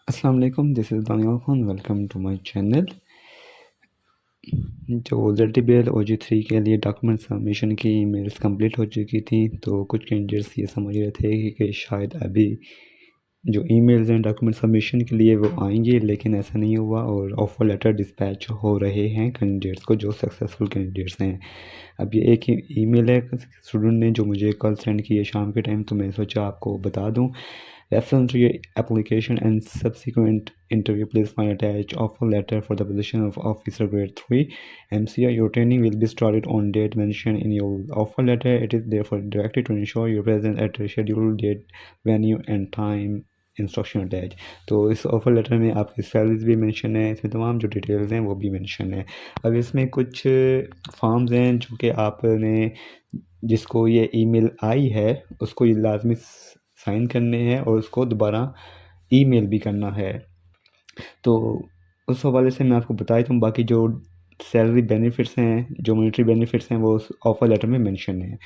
अस्सलाम वालेकुम, this is Baniyal Khan. Welcome to my channel. जो ZTBL OG3 के लिए डॉक्यूमेंट सबमिशन की ईमेल्स कंप्लीट हो चुकी थी, तो कुछ कैंडिडेट्स ये समझ रहे थे कि शायद अभी जो ईमेल्स हैं डॉक्यूमेंट सबमिशन के लिए वो आएंगे, लेकिन ऐसा नहीं हुआ और ऑफ़र लेटर डिस्पैच हो रहे हैं कैंडिडेट्स को, जो सक्सेसफुल कैंडिडेट्स हैं। अब ये एक ही ईमेल है स्टूडेंट ने जो मुझे कल सेंड की है शाम के टाइम, तो मैं सोचा आपको बता दूं। Reference to your application and subsequent interview, please find attached offer letter for the position of officer grade 3 MCI. Your training will be started on date mentioned in your offer letter. It is therefore directed to ensure your presence at a scheduled date, venue and time. Instruction attach. तो इस offer letter में आपकी salaries भी mention है, इसमें तमाम जो details हैं वो भी मेंशन है। अब इसमें कुछ फॉर्म्स हैं जो कि आपने, जिसको ये ईमेल आई है उसको ये लाजमी साइन करने हैं और उसको दोबारा ईमेल भी करना है। तो उस हवाले से मैं आपको बता देता हूँ। बाकी जो सैलरी बेनिफिट्स हैं, जो मॉनेटरी बेनिफिट्स हैं, वो उस ऑफ़र लेटर में मेंशन है।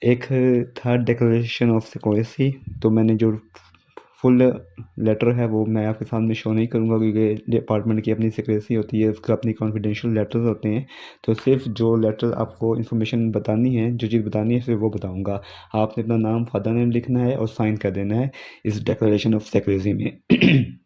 एक था डिक्लेरेशन ऑफ सिक्योरिटी। तो मैंने जो फुल लेटर है वो मैं आपके सामने शो नहीं करूँगा, क्योंकि डिपार्टमेंट की अपनी सिक्रेसी होती है, उसका अपनी कॉन्फिडेंशियल लेटर्स होते हैं। तो सिर्फ जो लेटर आपको इन्फॉर्मेशन बतानी है, जो चीज़ बतानी है, सिर्फ वो बताऊँगा। आपने अपना नाम, फादर नेम लिखना है और साइन कर देना है इस डिक्लेरेशन ऑफ सिक्रेसी में।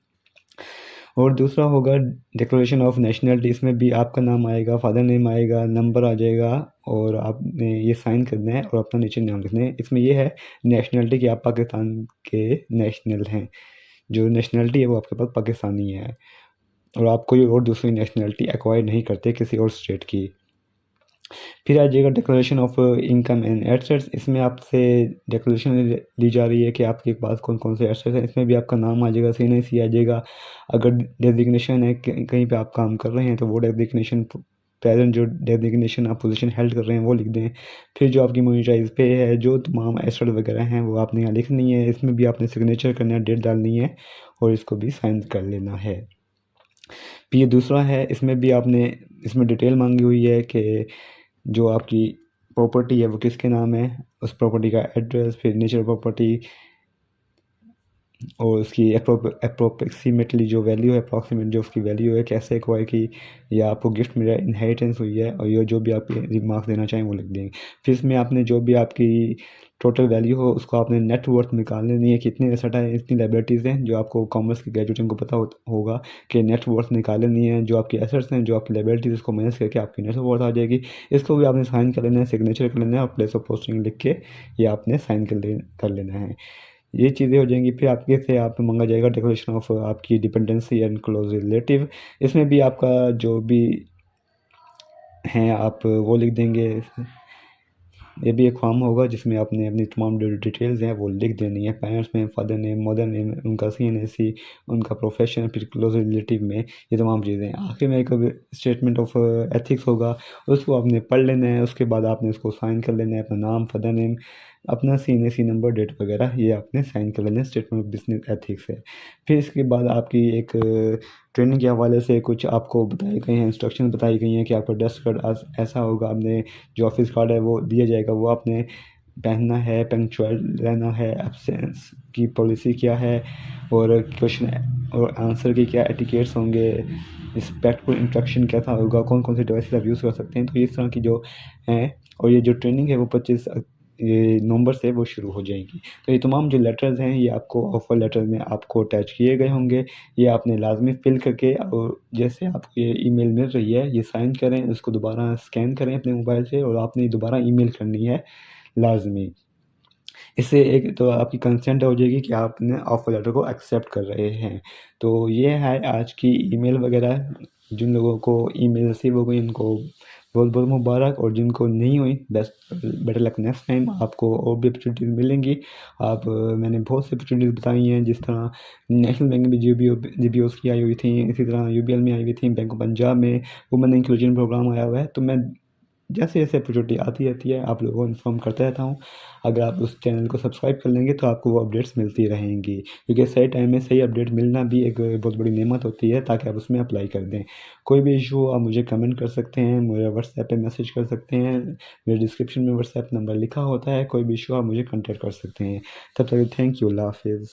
और दूसरा होगा डिक्लेरेशन ऑफ नेशनलिटी। इसमें भी आपका नाम आएगा, फादर नेम आएगा, नंबर आ जाएगा और आपने ये साइन करना है और अपना नीचे नाम लिखना है। इसमें ये है नेशनलिटी कि आप पाकिस्तान के नेशनल हैं, जो नेशनलिटी है वो आपके पास पाकिस्तानी है और आप कोई और दूसरी नेशनलिटी एक्वायर नहीं करते किसी और स्टेट की। फिर आ जाएगा declaration of income and assets. इसमें आपसे डिक्लेरेशन ली जा रही है कि आपके पास कौन कौन से एसेट्स हैं। इसमें भी आपका नाम आ जाएगा, CNC आ जाएगा। अगर डेजिग्नेशन है कहीं पे आप काम कर रहे हैं तो वो डेजिग्नेशन, प्रेजेंट जो डेजिग्नेशन आप पोजीशन हेल्ड कर रहे हैं वो लिख दें। फिर जो आपकी मोनेटाइज पे है, जो तमाम एसेट वगैरह हैं वो आपने यहाँ लिखनी है। इसमें भी आपने सिग्नेचर करना है, डेट डालनी है और इसको भी साइन कर लेना है। फिर ये दूसरा है, इसमें भी आपने, इसमें डिटेल मांगी हुई है कि जो आपकी प्रॉपर्टी है वो किसके नाम है, उस प्रॉपर्टी का एड्रेस, फिर नेचर प्रॉपर्टी और उसकी अप्रोक्सीमेटली जो वैल्यू है, अप्रॉक्सीमेट जो उसकी वैल्यू है, कैसे एक्वायर की, या आपको गिफ्ट मिला, इनहेरिटेंस हुई है, और ये जो भी आप रिमार्क्स देना चाहें वो लिख देंगे। फिर इसमें आपने जो भी आपकी टोटल वैल्यू हो उसको आपने नेट वर्थ निकाल लेनी है, कितने एसेट है, इतनी लायबिलिटीज़ हैं। जो आपको कॉमर्स के ग्रेजुएशन को पता होगा कि नेट वर्थ निकाल लेनी है, जो आपकी एसेट्स हैं, जो आपकी लायबिलिटीज़, उसको माइनस करके आपकी नेट वर्थ आ जाएगी। इसको भी आपने साइन कर लेना है, सिग्नेचर कर लेना है और प्लेस ऑफ पोस्टिंग लिख के ये आपने साइन कर लेना है। ये चीज़ें हो जाएंगी। फिर आपके से आप मांगा जाएगा डिक्लेरेशन ऑफ आपकी डिपेंडेंसी एंड क्लोज रिलेटिव। इसमें भी आपका जो भी हैं आप वो लिख देंगे। ये भी एक फॉर्म होगा जिसमें आपने अपनी तमाम जो डिटेल्स हैं वो लिख देनी है। पेरेंट्स में फादर नेम, मदर नेम, उनका CNC, उनका प्रोफेशन, फिर क्लोज रिलेटिव में ये तमाम चीज़ें। आखिर में एक स्टेटमेंट ऑफ एथिक्स होगा, उसको आपने पढ़ लेना है। उसके बाद आपने उसको साइन कर लेना है, अपना नाम, फादर नेम, अपना CNC नंबर, डेट वगैरह ये आपने साइन कर लेना है। स्टेटमेंट ऑफ बिजनेस एथिक्स है। फिर इसके बाद आपकी एक ट्रेनिंग के हवाले से कुछ आपको बताए गए हैं, इंस्ट्रक्शन बताई गई हैं कि आपका ड्रेस कोड ऐसा होगा। आपने जो ऑफिस कार्ड है वो दिया जाएगा, वो आपने पहनना है, पंक्चुअल रहना है, एब्सेंस की पॉलिसी क्या है और क्वेश्चन और आंसर के क्या एटिकेट्स होंगे, रिस्पेक्टफुल इंस्ट्रक्शन कैसा होगा, कौन कौन से डिवाइस आप यूज़ कर सकते हैं। तो इस तरह की जो हैं, और ये जो ट्रेनिंग है वो 25 ये नवंबर से वो शुरू हो जाएगी। तो ये तमाम जो लेटर्स हैं ये आपको ऑफ़र लेटर में आपको अटैच किए गए होंगे। ये आपने लाजमी फिल करके, और जैसे आपको ये ईमेल मिल रही है ये साइन करें, उसको दोबारा स्कैन करें अपने मोबाइल से और आपने दोबारा ईमेल करनी है लाजमी। इससे एक तो आपकी कंसेंट हो जाएगी कि आपने ऑफ़र लेटर को एक्सेप्ट कर रहे हैं। तो ये है आज की ईमेल वगैरह। जिन लोगों को ईमेल रिसीव हो गई उनको बहुत बहुत मुबारक, और जिनको नहीं हुई best better luck next time. आपको और भी अपॉर्चुनिटीज़ मिलेंगी। आप मैंने बहुत सी अपॉर्चुनिटीज़ बताई हैं, जिस तरह नेशनल बैंक में GBOs की आई हुई थी, इसी तरह UBL में आई हुई थी, बैंक ऑफ पंजाब में वुमेन इंक्लूजन प्रोग्राम आया हुआ है। तो मैं जैसे जैसे अपॉर्चुनिटी आती रहती है आप लोगों को इन्फॉर्म करता रहता हूँ। अगर आप उस चैनल को सब्सक्राइब कर लेंगे तो आपको वो अपडेट्स मिलती रहेंगी, क्योंकि सही टाइम में सही अपडेट मिलना भी एक बहुत बड़ी नेमत होती है, ताकि आप उसमें अप्लाई कर दें। कोई भी इशू हो आप मुझे कमेंट कर सकते हैं, मुझे व्हाट्सएप पे मैसेज कर सकते हैं। मेरे डिस्क्रिप्शन में व्हाट्सएप नंबर लिखा होता है। कोई भी इशू आप मुझे कॉन्टैक्ट कर सकते हैं। तब तक थैंक यू, अल्लाह हाफिज़।